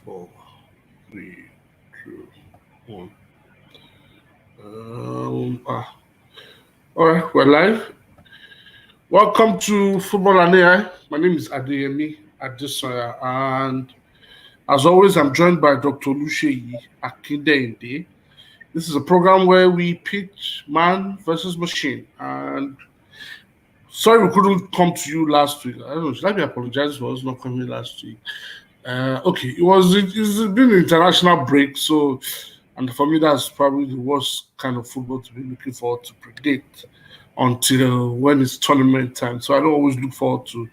Four, three, two, one. All right, we're live. Welcome to Football and AI. My name is Adeyemi Adesoya, and as always, I'm joined by Dr. Oluseyi Akindende. This is a program where we pitch man versus machine. And sorry we couldn't come to you last week. I don't know. Should I be apologizing for us not coming last week? Okay, it's been an international break, so and for me that's probably the worst kind of football to be looking forward to predict until when it's tournament time. So I don't always look forward to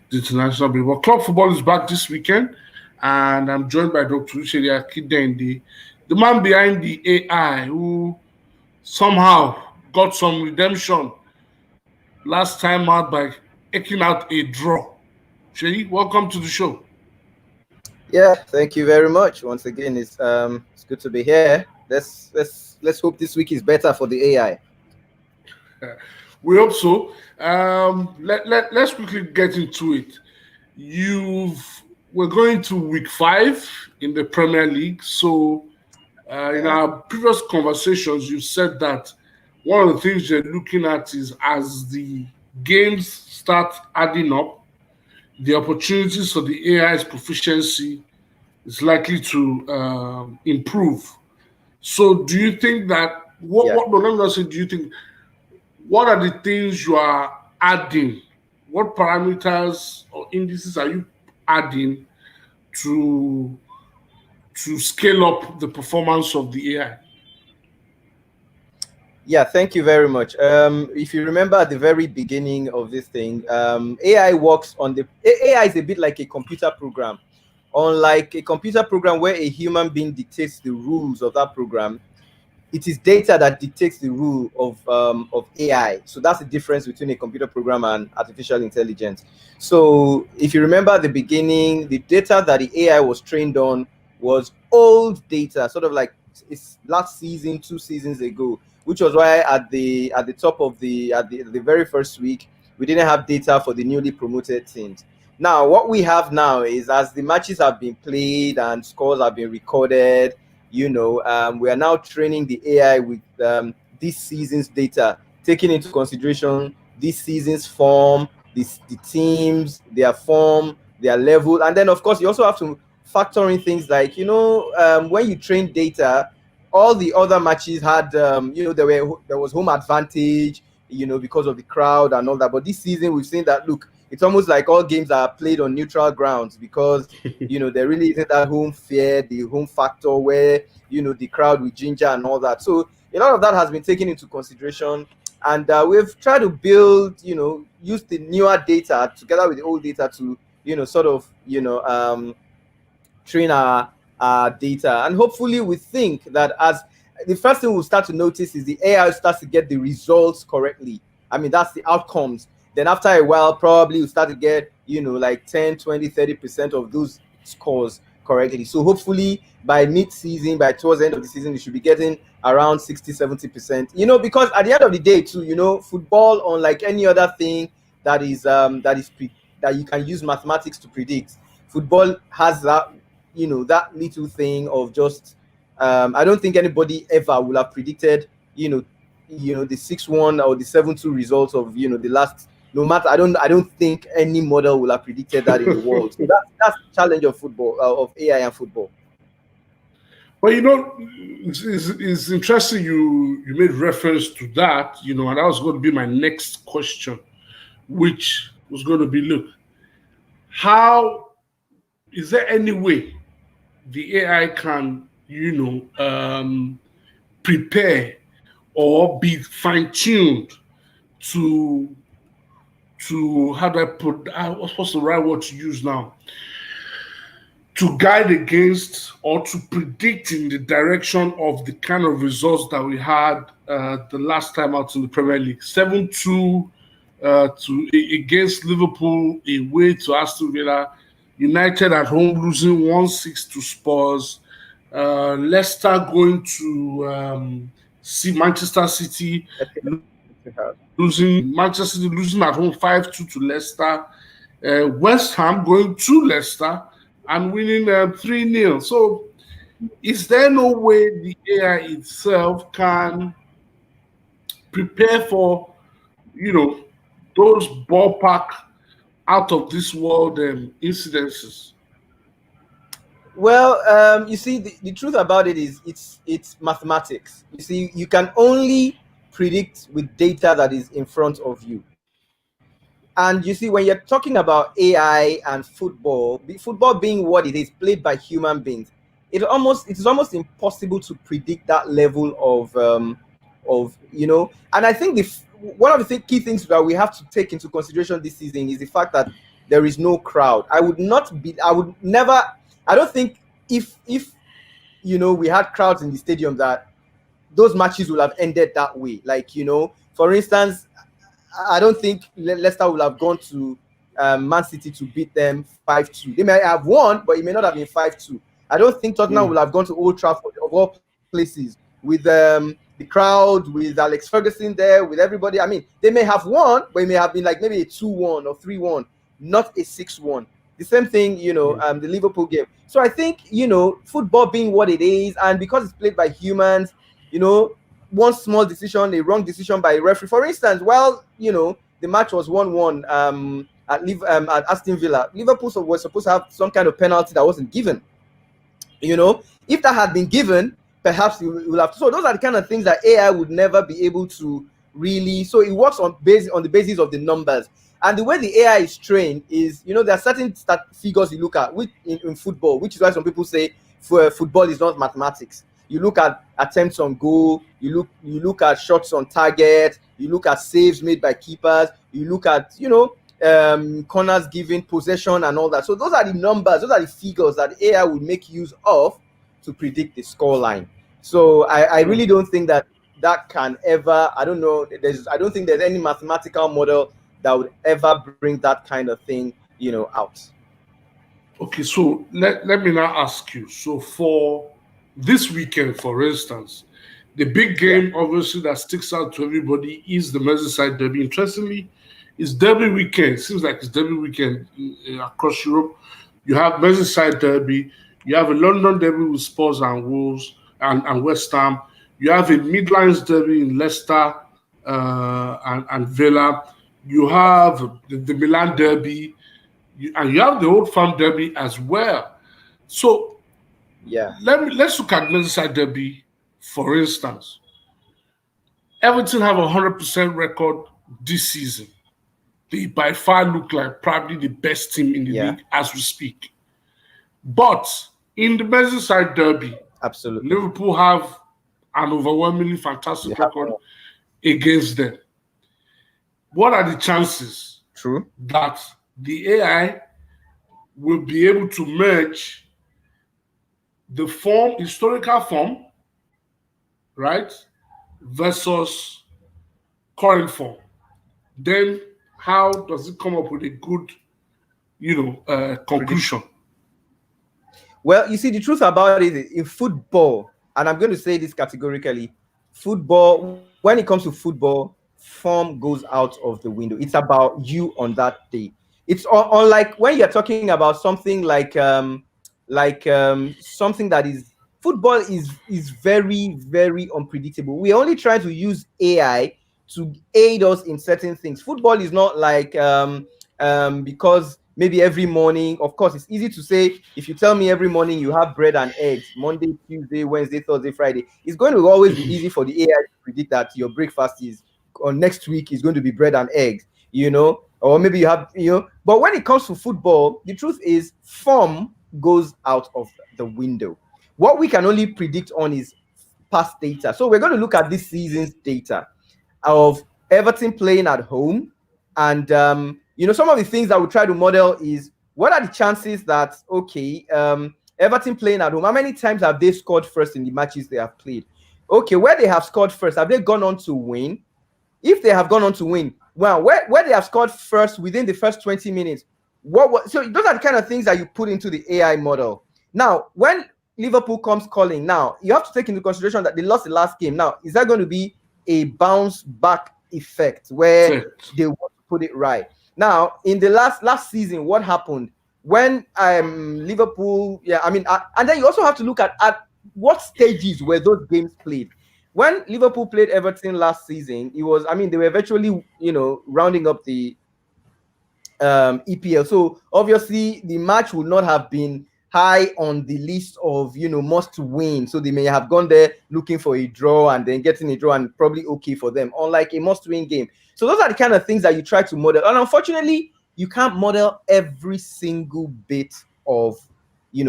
the international break. But club football is back this weekend, and I'm joined by Dr. Ucheria Kidendi, the man behind the AI who somehow got some redemption last time out by eking out a draw. Sheyi, welcome to the show. Yeah, thank you very much. Once again, it's good to be here. Let's hope this week is better for the AI. We hope so. Let's quickly get into it. We're going to week 5 in the Premier League. So, in our previous conversations, you said that one of the things you're looking at is as the games start adding up, the opportunities for the AI's proficiency is likely to improve. So, do you think that what? No, let me not say. Do you think what are the things you are adding? What parameters or indices are you adding to scale up the performance of the AI? Yeah, thank you very much. If you remember at the very beginning of this thing, AI is a bit like a computer program. Unlike a computer program where a human being dictates the rules of that program, it is data that dictates the rule of AI. So that's the difference between a computer program and artificial intelligence. So if you remember at the beginning, the data that the AI was trained on was old data, sort of like it's last season, 2 seasons ago, which was why at the top of the very first week, we didn't have data for the newly promoted teams. Now, what we have now is as the matches have been played and scores have been recorded, we are now training the AI with this season's data, taking into consideration this season's form, the teams, their form, their level. And then, of course, you also have to factor in things like, when you train data, all the other matches had, there was home advantage, because of the crowd and all that. But this season, we've seen that, look, it's almost like all games are played on neutral grounds because, there really isn't that home fear, the home factor where, the crowd with ginger and all that. So a lot of that has been taken into consideration. And we've tried to build, use the newer data together with the old data to, train our data. And hopefully we think that as the first thing we'll start to notice is the AI starts to get the results correctly. I mean, that's the outcomes. Then after a while, probably we'll start to get, like 10, 20, 30% of those scores correctly. So hopefully by mid-season, by towards the end of the season, we should be getting around 60, 70%. Because at the end of the day too, football, unlike any other thing that you can use mathematics to predict, football has that, that little thing of just I don't think anybody ever will have predicted, the 6-1 or the 7-2 results of, the last. No matter, I don't think any model will have predicted that in the world. So that's the challenge of football, of AI and football. Well, it's interesting you made reference to that, and that was going to be my next question, which was going to be, look, how is there any way the AI can, prepare or be fine-tuned to how do I put what's the right word to use now? To guide against or to predict in the direction of the kind of results that we had the last time out in the Premier League. 7-2 against Liverpool, away to Aston Villa, United at home losing 1-6 to Spurs, Leicester going to see Manchester City losing at home 5-2 to Leicester, West Ham going to Leicester and winning 3-0. So, is there no way the AI itself can prepare for, you know, those ballpark out of this world incidences? Well, you see, the truth about it is it's mathematics. You see, you can only predict with data that is in front of you. And you see, when you're talking about AI and football being what it is, played by human beings, it is almost impossible to predict that level of And I think one of the key things that we have to take into consideration this season is the fact that there is no crowd. I would never. I don't think if we had crowds in the stadium that those matches will have ended that way. Like, for instance, I don't think Leicester will have gone to Man City to beat them 5-2. They may have won, but it may not have been 5-2. I don't think Tottenham will have gone to Old Trafford, of all places, with the crowd, with Alex Ferguson there, with everybody. I mean, they may have won, but it may have been like maybe a 2-1 or 3-1, not a 6-1. The same thing, the Liverpool game. So I think, football being what it is, and because it's played by humans, one small decision, a wrong decision by a referee. For instance, the match was 1-1 at Aston Villa, Liverpool was supposed to have some kind of penalty that wasn't given. If that had been given, perhaps you will have. So those are the kind of things that AI would never be able to really. So it works on the basis of the numbers. And the way the AI is trained is, there are certain figures you look at in football, which is why some people say football is not mathematics. You look at attempts on goal, you look at shots on target, you look at saves made by keepers, you look at corners given, possession, and all that. So those are the numbers, those are the figures that AI would make use of to predict the scoreline. So I really don't think that can ever. I don't know. I don't think there's any mathematical model that would ever bring that kind of thing, out. Okay, so let me now ask you. So for this weekend, for instance, the big Yeah. game obviously that sticks out to everybody is the Merseyside derby. Interestingly, it's derby weekend. Seems like it's derby weekend across Europe. You have Merseyside derby. You have a London derby with Spurs and Wolves and West Ham. You have a Midlands derby in Leicester and Villa. You have the Milan derby, and you have the Old Firm derby as well. So Yeah. let's look at Merseyside derby, for instance. Everton have a 100% record this season. They by far look like probably the best team in the Yeah. league as we speak. But in the Merseyside derby, Absolutely. Liverpool have an overwhelmingly They fantastic have record against them. What are the chances true. that the AI will be able to merge the historical form, right, versus current form? Then how does it come up with a good, Predict. conclusion? Well, you see, the truth about it is in football, and I'm going to say this categorically, football, when it comes to football, form goes out of the window. It's about you on that day. It's unlike when you're talking about something like something that is football is very, very unpredictable. We only try to use AI to aid us in certain things. Football is not like because maybe every morning, of course, it's easy to say if you tell me every morning you have bread and eggs, Monday, Tuesday, Wednesday, Thursday, Friday, it's going to always be easy for the AI to predict that your breakfast is on next week is going to be bread and eggs, or maybe you have, but when it comes to football, the truth is form goes out of the window. What we can only predict on is past data. So we're going to look at this season's data of Everton playing at home. And, some of the things that we try to model is what are the chances that, okay, Everton playing at home, how many times have they scored first in the matches they have played? Okay, where they have scored first, have they gone on to win? If they have gone on to win, well, where they have scored first within the first 20 minutes, so those are the kind of things that you put into the AI model. Now, when Liverpool comes calling, now you have to take into consideration that they lost the last game. Now, is that going to be a bounce back effect where they want to put it right? Now, in the last season, what happened? when Liverpool, yeah, I mean, and then you also have to look at what stages were those games played. When Liverpool played Everton last season, it was, I mean, they were virtually, rounding up the EPL. So obviously the match would not have been high on the list of must win. So they may have gone there looking for a draw and then getting a draw and probably okay for them, unlike a must win game. So those are the kind of things that you try to model. And unfortunately, you can't model every single bit of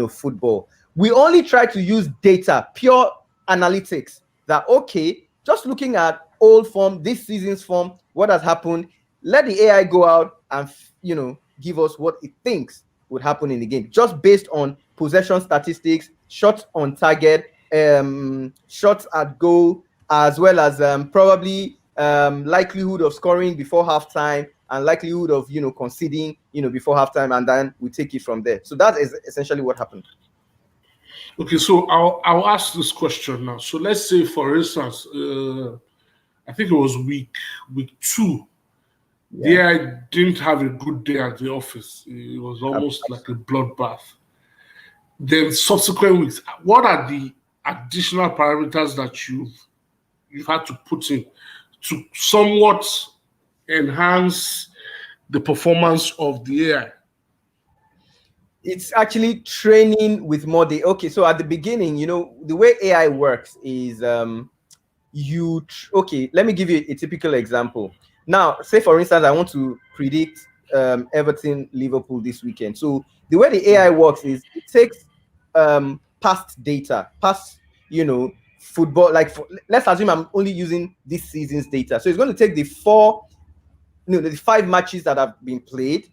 football. We only try to use data, pure analytics, that okay, just looking at old form, this season's form, what has happened, let the AI go out and give us what it thinks would happen in the game, just based on possession statistics, shots on target, shots at goal, as well as probably likelihood of scoring before halftime and likelihood of conceding before halftime, and then we take it from there. So that is essentially what happened. Okay, so I'll ask this question now. So let's say, for instance, I think it was week 2. Yeah. There, I didn't have a good day at the office. It was almost like a bloodbath. Then subsequent weeks, what are the additional parameters that you've had to put in to somewhat enhance the performance of the AI? It's actually training with more data. Okay, so at the beginning, the way AI works is okay, let me give you a typical example. Now, say for instance, I want to predict Everton Liverpool this weekend. So the way the AI works is it takes past data, past football. Like let's assume I'm only using this season's data. So it's going to take the 5 matches that have been played.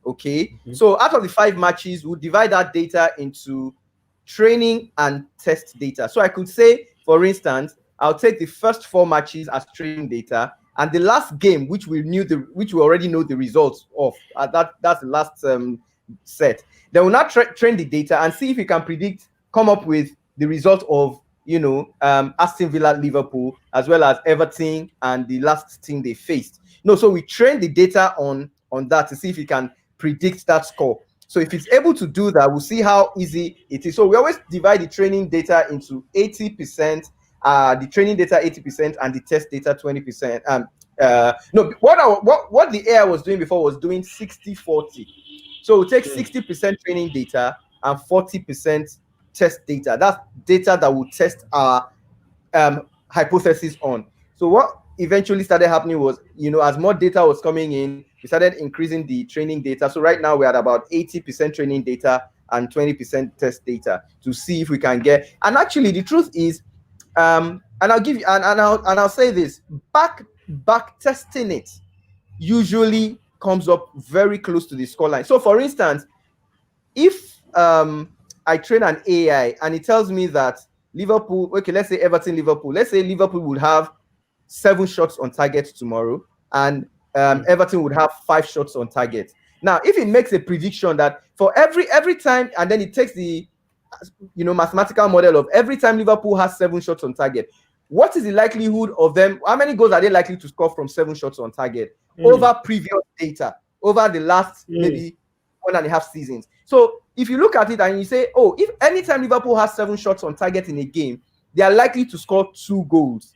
Okay, so out of the 5 matches, we'll divide that data into training and test data. So I could say, for instance, I'll take the first 4 matches as training data, and the last game, which we already know the results of, that's the last set. Then we'll not train the data and see if we can come up with the result of Aston Villa, Liverpool, as well as Everton and the last team they faced. No, so we train the data on that to see if we can predict that score. So if it's able to do that, we'll see how easy it is. So we always divide the training data into 80%, the training data 80%, and the test data 20%. No, what the AI was doing before was doing 60-40. So we'll take 60% training data and 40% test data. That's data that will test our hypothesis on. So what eventually started happening was, as more data was coming in, we started increasing the training data. So right now we're at about 80% training data and 20% test data to see if we can get. And actually, the truth is, and I'll give you, and I'll say this: back testing it usually comes up very close to the scoreline. So, for instance, if I train an AI and it tells me that Liverpool, okay, let's say Everton Liverpool, let's say Liverpool would have 7 shots on target tomorrow, and Everton would have 5 shots on target. Now, if it makes a prediction that for every time, and then it takes the mathematical model of every time Liverpool has 7 shots on target, what is the likelihood of them? How many goals are they likely to score from 7 shots on target over previous data, over the last maybe 1.5 seasons? So if you look at it and you say, oh, if anytime Liverpool has 7 shots on target in a game, they are likely to score 2 goals.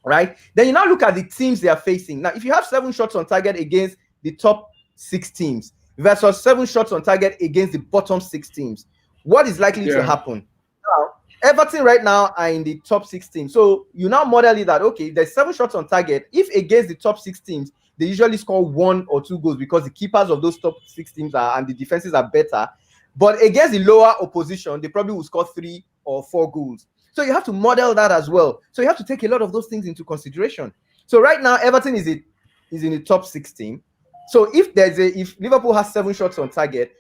Right? Then you now look at the teams they are facing. Now, if you have 7 shots on target against the top 6 teams versus 7 shots on target against the bottom 6 teams, what is likely to happen? Now, Everton right now are in the top 6 teams. So you now model it that, okay, there's 7 shots on target. If against the top 6 teams, they usually score 1 or 2 goals because the keepers of those top 6 teams and the defenses are better. But against the lower opposition, they probably will score 3 or 4 goals. So you have to model that as well. So you have to take a lot of those things into consideration. So right now, Everton is in the top 16. So if Liverpool has 7 shots on target,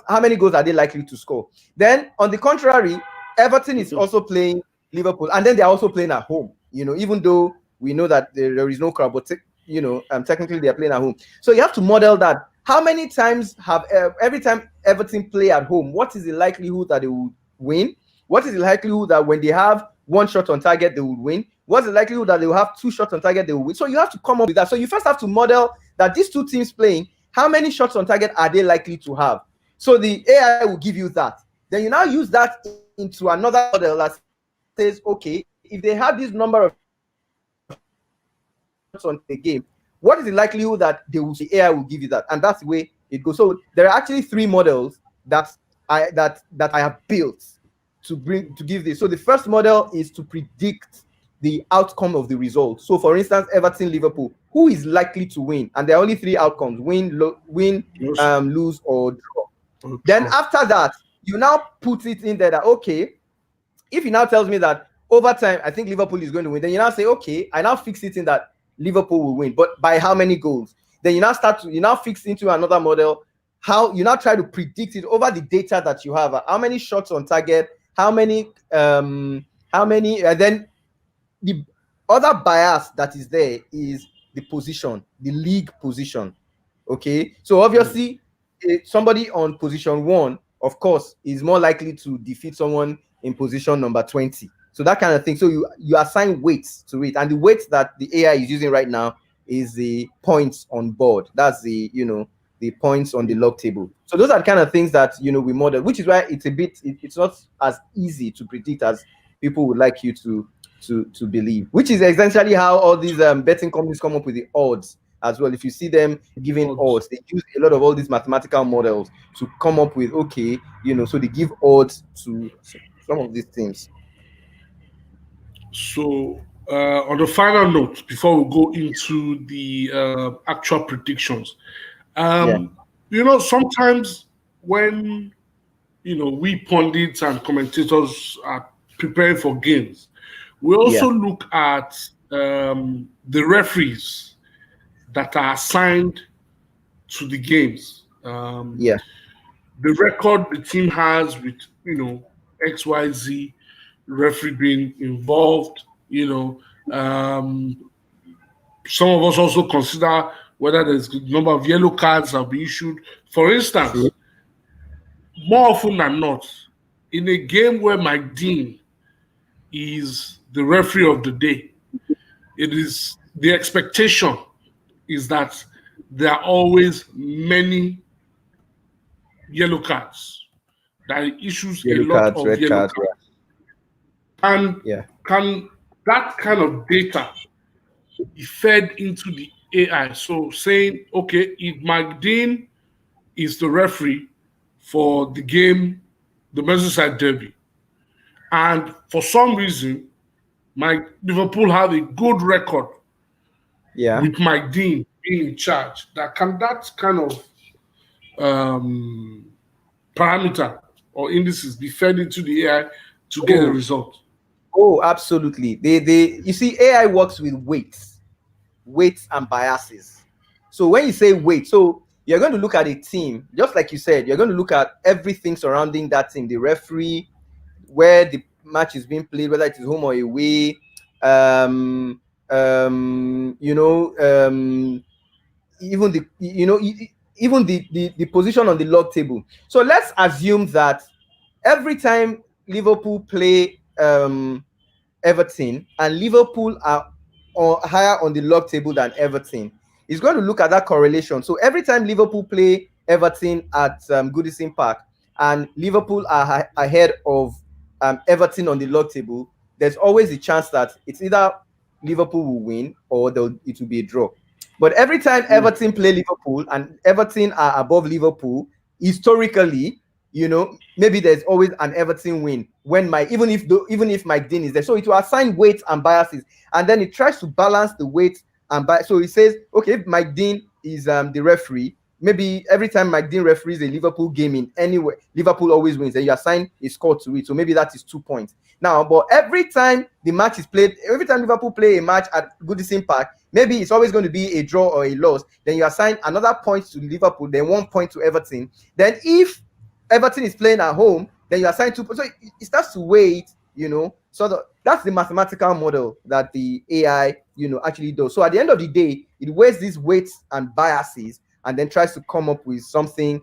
how many goals are they likely to score? Then on the contrary, Everton is also playing Liverpool, and then they're also playing at home. Even though we know that there is no crowd, but technically they're playing at home. So you have to model that. How many times every time Everton play at home, what is the likelihood that they will win? What is the likelihood that when they have 1 shot on target, they will win? What's the likelihood that they will have 2 shots on target, they will win? So you have to come up with that. So you first have to model that these 2 teams playing, how many shots on target are they likely to have? So the AI will give you that. Then you now use that into another model that says, okay, if they have this number of shots on the game, what is the likelihood that they will score the goal? The AI will give you that, and that's the way it goes. So there are actually three models that I have built to give this. So the first model is to predict the outcome of the result. So for instance, Everton Liverpool, who is likely to win? And there are only three outcomes: win, Yes. lose, or draw. Oh, Then true. after that, you now put it in there that, okay, if he now tells me that over time I think Liverpool is going to win, then you now say, okay, I now fix it in that Liverpool will win, but by how many goals? Then you now fix into another model how you now try to predict it over the data that you have. How many shots on target? How many? Then the other bias that is there is the position, the league position. Okay, so Mm. obviously, somebody on position 1, of course, is more likely to defeat someone in position number 20. So that kind of thing. So you assign weights to it, and the weight that the AI is using right now is the points on board. That's the points on the log table. So those are the kind of things that we model, which is why it's not as easy to predict as people would like you to believe. Which is essentially how all these betting companies come up with the odds as well. If you see them giving Odds. odds, they use a lot of all these mathematical models to come up with, okay, so they give odds to some of these things. So, on the final note, before we go into the actual predictions, Yeah, um, sometimes when we pundits and commentators are preparing for games, we yeah, also look at the referees that are assigned to the games. yeah, The record the team has with XYZ referee being involved. Some of us also consider whether there's a number of yellow cards that will be issued. For true. instance, more often than not, in a game where Mike Dean is the referee of the day, it is the expectation is that there are always many yellow cards. That he issues a Yellow lot cards, of red yellow cards. cards. And Yeah, can that kind of data be fed into the AI? So saying, okay, if Mike Dean is the referee for the game, the Merseyside Derby, and for some reason, Liverpool have a good record yeah. with Mike Dean being in charge. That kind of um, parameter or indices be fed into the AI to get a Oh, result? oh, absolutely. You see, AI works with weights and biases. So when you say weight, so you're going to look at a team, just like you said, you're going to look at everything surrounding that team, the referee, where the match is being played, whether it is home or away, um, um, you know, um, even the position on the log table. So let's assume that every time Liverpool play Everton and Liverpool are higher on the log table than Everton, he's going to look at that correlation. So every time Liverpool play Everton at Goodison Park and Liverpool are ahead of Everton on the log table, there's always a chance that it's either Liverpool will win or it will be a draw. But every time Mm. Everton play Liverpool and Everton are above Liverpool, historically, maybe there's always an Everton win when even if Mike Dean is there. So it will assign weights and biases, and then it tries to balance the weight and bias. So it says, okay, if Mike Dean is the referee, maybe every time Mike Dean referees a Liverpool game in anywhere, Liverpool always wins. Then you assign a score to it. So maybe that is 2 points. Now, but every time the match is played, every time Liverpool play a match at Goodison Park, maybe it's always going to be a draw or a loss. Then you assign another point to Liverpool, then 1 point to Everton. Then if Everton is playing at home, then you assign 2 points. So it starts to weigh it, sort of. That's the mathematical model that the AI, actually does. So at the end of the day, it weighs these weights and biases and then tries to come up with something,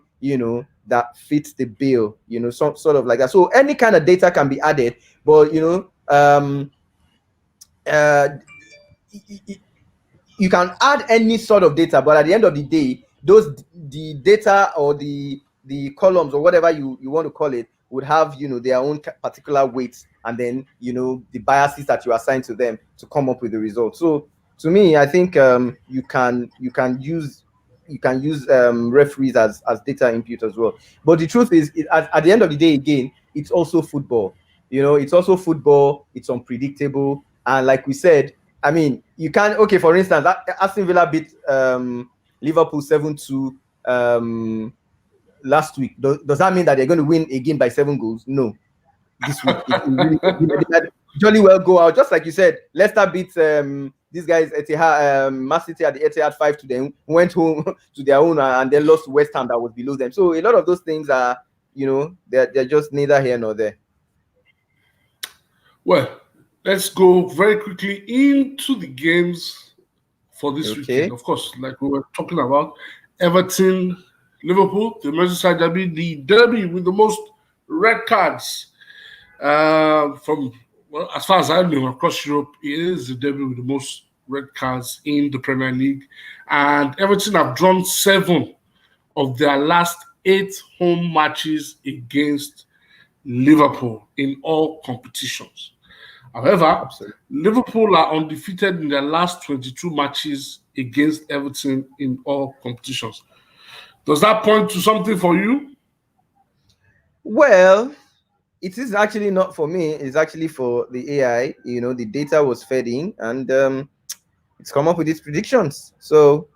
that fits the bill, some sort of like that. So any kind of data can be added, but uh, you can add any sort of data, but at the end of the day, the data or the the columns or whatever you want to call it would have, their own particular weights, and then, the biases that you assign to them to come up with the result. So to me, I think you can use referees as data input as well. But the truth is, at the end of the day, again, it's also football. It's also football. It's unpredictable, and like we said, I mean, you can, okay, for instance, Aston Villa beat Liverpool 7-2 last week. Does that mean that they're going to win again by 7 goals? No. This week, it really, they might jolly well go out. Just like you said, Leicester beat these guys Etihad, Man City at the Etihad 5 to them, went home to their own, and then lost to West Ham that was below them. So a lot of those things are, they're just neither here nor there. Well, let's go very quickly into the games for this Okay. weekend. Of course, like we were talking about, Everton, Liverpool, the Merseyside derby, the derby with the most red cards from, well, as far as I know, across Europe, it is the derby with the most red cards in the Premier League. And Everton have drawn 7 of their last 8 home matches against Liverpool in all competitions. However, Absolutely. Liverpool are undefeated in their last 22 matches against Everton in all competitions. Does that point to something for you? Well, it is actually not for me. It's actually for the AI. The data was fed in, and it's come up with its predictions. So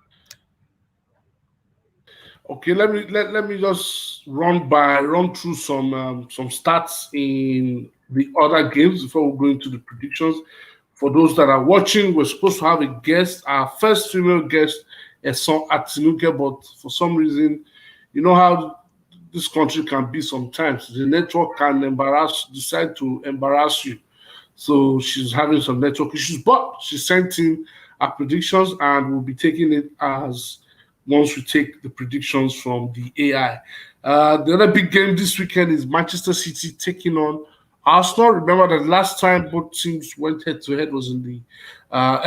Okay, let me just run through some stats in the other games before we go into the predictions. For those that are watching, we're supposed to have a guest, our first female guest, Eson Atinuke, but for some reason, you know how this country can be sometimes. The network can decide to embarrass you. So she's having some network issues, but she sent in her predictions, and we'll be taking it as once we take the predictions from the AI. The other big game this weekend is Manchester City taking on Arsenal. Remember that last time both teams went head to head was in the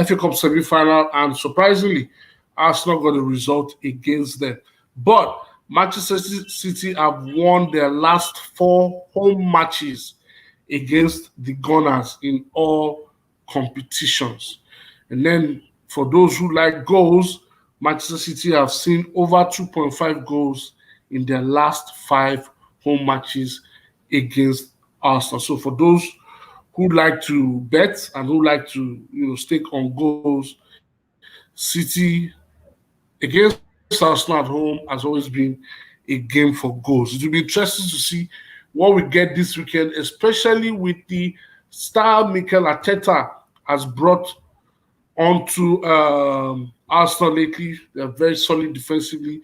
FA Cup semi final, and surprisingly, Arsenal got a result against them. But Manchester City have won their last 4 home matches against the Gunners in all competitions. And then for those who like goals, Manchester City have seen over 2.5 goals in their last 5 home matches against Arsenal. So for those who like to bet and who like to stake on goals, City against Arsenal at home has always been a game for goals. It will be interesting to see what we get this weekend, especially with the star Mikel Arteta has brought onto Arsenal lately. They're very solid defensively,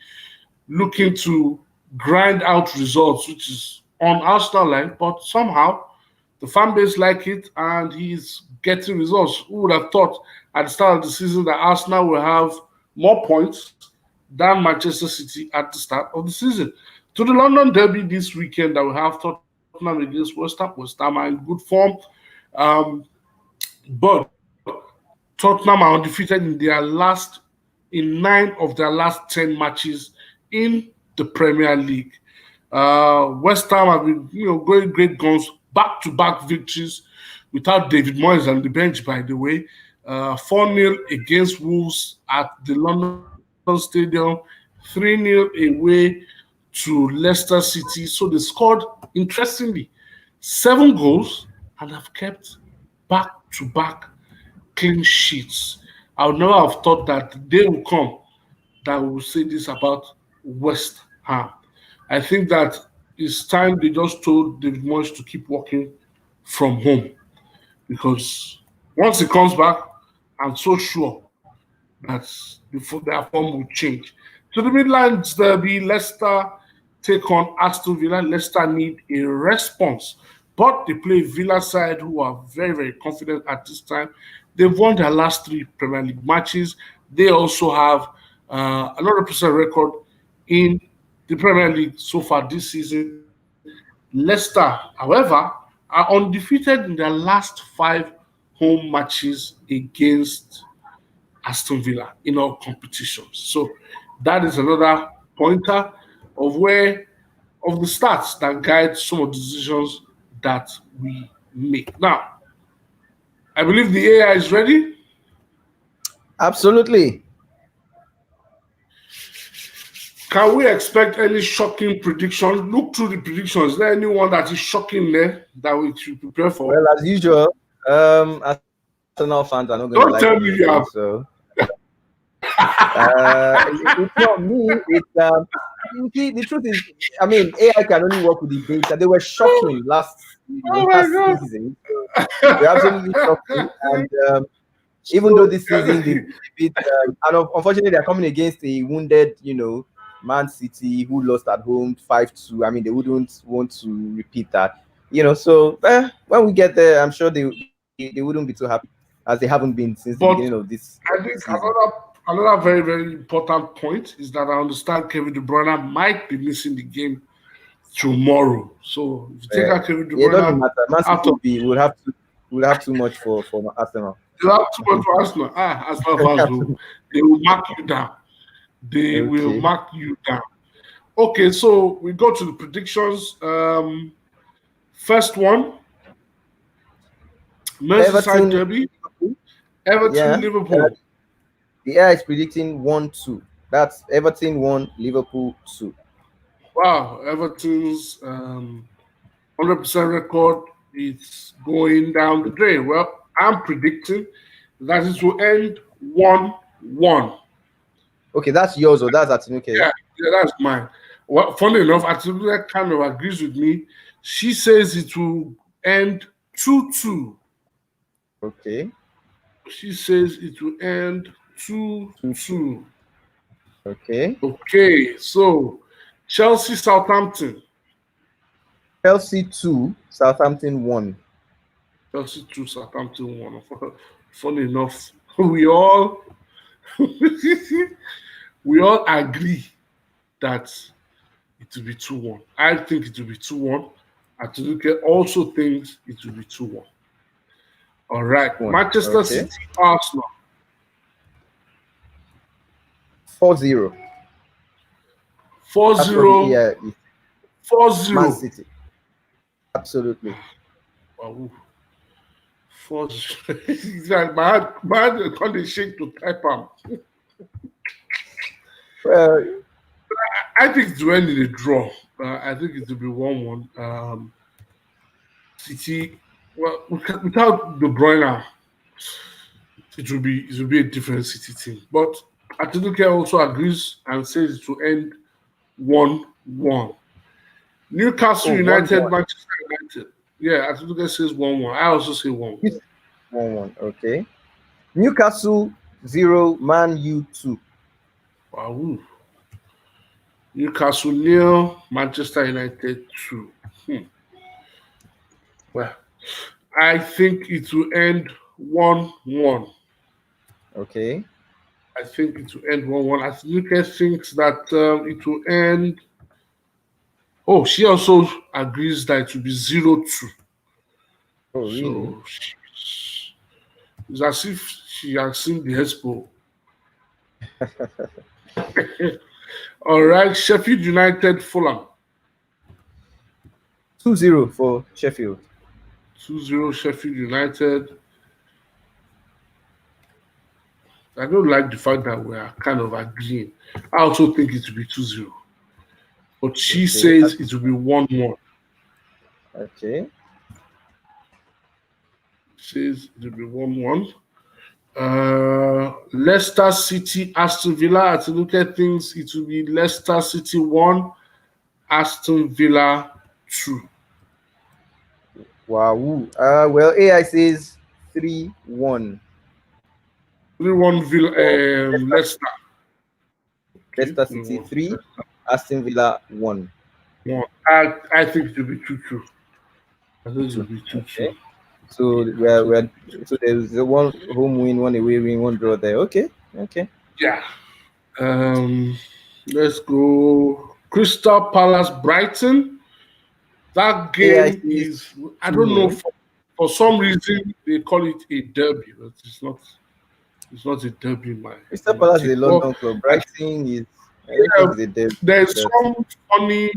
looking to grind out results, which is on Arsenal line, but somehow the fan base like it, and he's getting results. Who would have thought at the start of the season that Arsenal will have more points than Manchester City at the start of the season? To the London Derby this weekend, that we have Tottenham against West Ham. West Ham are in good form, um, but Tottenham are undefeated in 9 of their last 10 matches in the Premier League. West Ham have been, going great guns, back-to-back victories without David Moyes on the bench, by the way. 4-0 against Wolves at the London Stadium, 3-0 away to Leicester City. So they scored, interestingly, 7 goals and have kept back-to-back clean sheets. I would never have thought that the day will come that we will say this about West Ham. I think that it's time they just told David Moyes to keep working from home, because once he comes back, I'm so sure that their form will change. To the Midlands Derby, Leicester take on Aston Villa. Leicester need a response, but they play Villa side who are very, very confident at this time. They've won their last 3 Premier League matches. They also have an 100% record in the Premier League so far this season. Leicester, however, are undefeated in their last 5 home matches against Aston Villa in all competitions. So that is another pointer of where of the stats that guide some of the decisions that we make. Now, I believe the AI is ready. Absolutely. Can we expect any shocking predictions? Look through the predictions. Is there anyone that is shocking there that we should prepare for? Well, as usual, Arsenal fans are not going to like Don't anything. tell me you have. So it's not me. It's you see, the truth is, I mean, AI can only work with the data. They were shocking Oh my last god. season. They're absolutely shocking, and even though this season they beat, and unfortunately they're coming against a wounded, Man City who lost at home 5-2. I mean, they wouldn't want to repeat that, So when we get there, I'm sure they wouldn't be too happy as they haven't been since the beginning But of this I think season. another very, very important point is that I understand Kevin De Bruyne might be missing the game tomorrow. So if you take out Kevin De Yeah, it doesn't Bruyne matter. Man City out of will have too much for Arsenal. you have too much for Arsenal. Arsenal fans they will mark you down. They will Okay. mark you down. Okay, so we go to the predictions. First one, Merseyside Everton, Derby, yeah. Everton, Liverpool. The AI is predicting 1-2. That's Everton 1, Liverpool 2. Wow, Everton's 100% record is going down the drain. Well, I'm predicting that it will end 1-1. Okay, that's yours or that's Atinuke. Yeah, that's mine. Well, funny enough, Atinuke kind of agrees with me. She says it will end 2-2. Okay. She says it will end 2-2. 2-2. Okay. Okay, so Chelsea, Southampton. Chelsea 2, Southampton 1. Chelsea 2, Southampton 1. Funny enough, we all we all agree that it will be 2-1. I think it will be 2-1. Atinuke also thinks it will be 2-1. All right. 1. Manchester Okay. City, Arsenal. 4-0. 4 That's what the 0. AI is. 4 Man 0. City. Absolutely. Wow. 4 0. It's like my hand can't shake to type am. Well, I think it will end in a draw. I think it will be 1-1. City, well, without De Bruyne, it will be a different City team. But Atinuke also agrees and says it will end 1-1. Newcastle 1-1. United, Manchester United. Yeah, Atinuke says 1-1. I also say 1-1. 1-1. Okay. Newcastle 0, Man U 2. Wow. Newcastle 0, Manchester United 2. Well, I think it will end 1-1. Okay. I think it will end 1-1. Atinuke thinks that it will end. Oh, she also agrees that it will be 0-2. Oh, really? So it's as if she has seen the expo. All right, Sheffield United, Fulham. 2-0 for Sheffield. 2-0 Sheffield United. I don't like the fact that we are kind of agreeing. I also think it will be 2-0. But she Okay. says it will be 1-1. Okay. Says it will be 1-1. Leicester City, Aston Villa. As you look at things, it will be Leicester City 1, Aston Villa 2. Wow. Well, AI says 3-1. 3-1 Villa, For Leicester. Okay, Leicester City 3-1. 3, Aston Villa 1. 1. I think it will be 2-2. I think it will 2. be 2-2. Okay. So so there's a one home win, one away win, one draw there. Okay. Okay. Yeah. Let's go. Crystal Palace, Brighton. That AI game says is, I don't know, 2-0. for some reason they call it a derby, but it's not. It's not a derby Crystal in my Palace is a take. Well, London club. I, Brighton is, I don't yeah, think it's a derby. there's But some funny.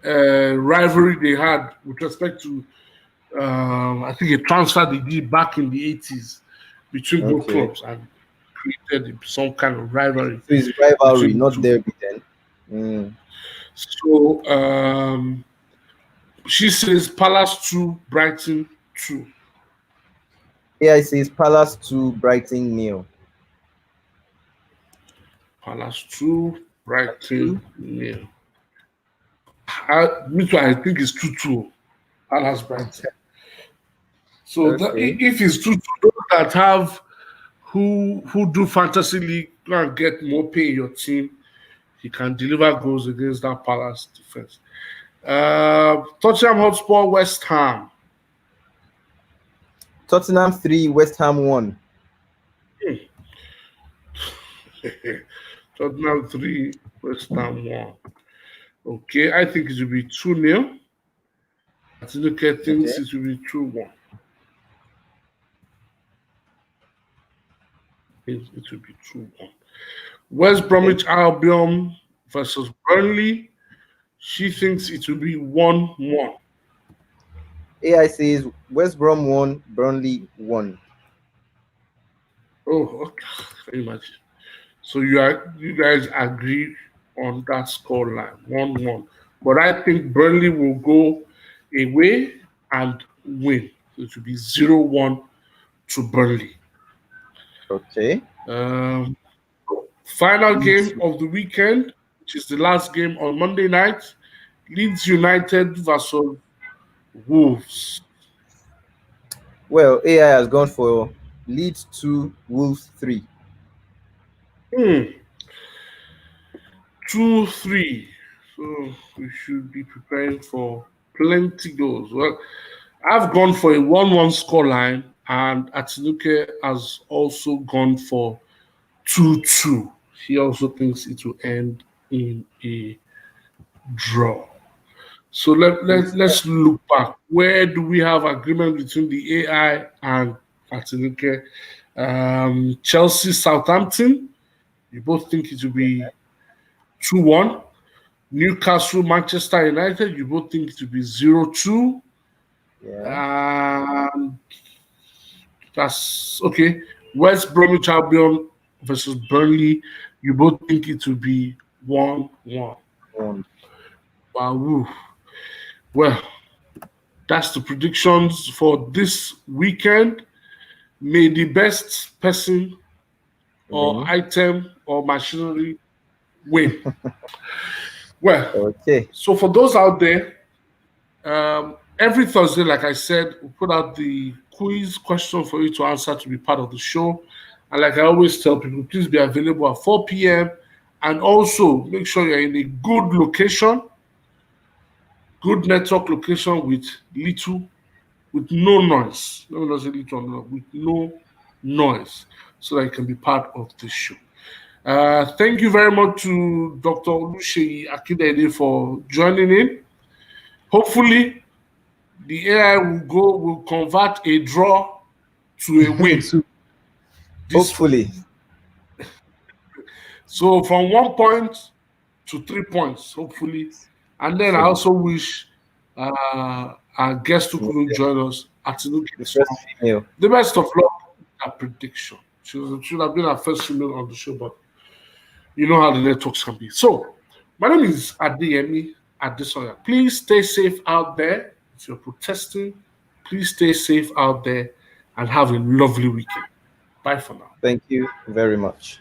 rivalry they had with respect to, I think, a transfer they did back in the 80s between both Okay. clubs and created some kind of rivalry So it's rivalry, between the not two. derby then. Mm. So she says Palace 2, Brighton 2. AI says Palace 2, Brighton nil. Palace 2, Two. Brighton nil. Me too, I think it's 2-2. Palace Brighton. So Okay. if it's 2-2, those that have who do fantasy league go and get more pay in your team, he can deliver goals against that Palace defense. Tottenham Hotspur, West Ham. Tottenham 3, West Ham 1. Tottenham 3, West Ham 1. Okay, I think it will be 2-0. Atinuke Okay. thinks it will be 2-1. It will be 2-1. West Okay. Bromwich Albion versus Burnley. She thinks it will be 1-1. AI says West Brom 1, Burnley 1. Oh, okay. Can you imagine? So you guys agree on that score line, 1-1. But I think Burnley will go away and win. So it will be 0-1 to Burnley. Okay. Um, Final Leeds. game of the weekend, which is the last game on Monday night, Leeds United versus Wolves. Well, AI has gone for Leeds 2, Wolves 3. 2-3. So we should be preparing for plenty goals. Well, I've gone for a 1-1 scoreline, and Atinuke has also gone for 2-2. He also thinks it will end in a draw. So let's look back. Where do we have agreement between the AI and Atinuke? Chelsea, Southampton. You both think it will be 2-1. Newcastle, Manchester United. You both think it will be 0-2. Yeah. And that's okay. West Bromwich Albion versus Burnley. You both think it will be 1-1. Um, Wow. Well, that's the predictions for this weekend. May the best person or win. item or machinery win. Well, Okay. so for those out there, every Thursday, like I said, we put out the quiz question for you to answer to be part of the show. And like I always tell people, please be available at 4 p.m. And also make sure you're in a good location, good network location with no noise. Let me not say little, no, with no noise, so that you can be part of the show. Thank you very much to Dr. Oluseyi Akindele for joining in. Hopefully, the AI will convert a draw to a win So, this week. hopefully. So from 1 point to 3 points, hopefully. And then I Hopefully. also wish our guest who couldn't Yeah. join us, Atinuke, The first female. the best of luck with that prediction. Should have been our first female on the show, but you know how the networks can be. So, my name is Adeyemi Adesoya. Please stay safe out there. If you're protesting, please stay safe out there and have a lovely weekend. Bye for now. Thank you very much.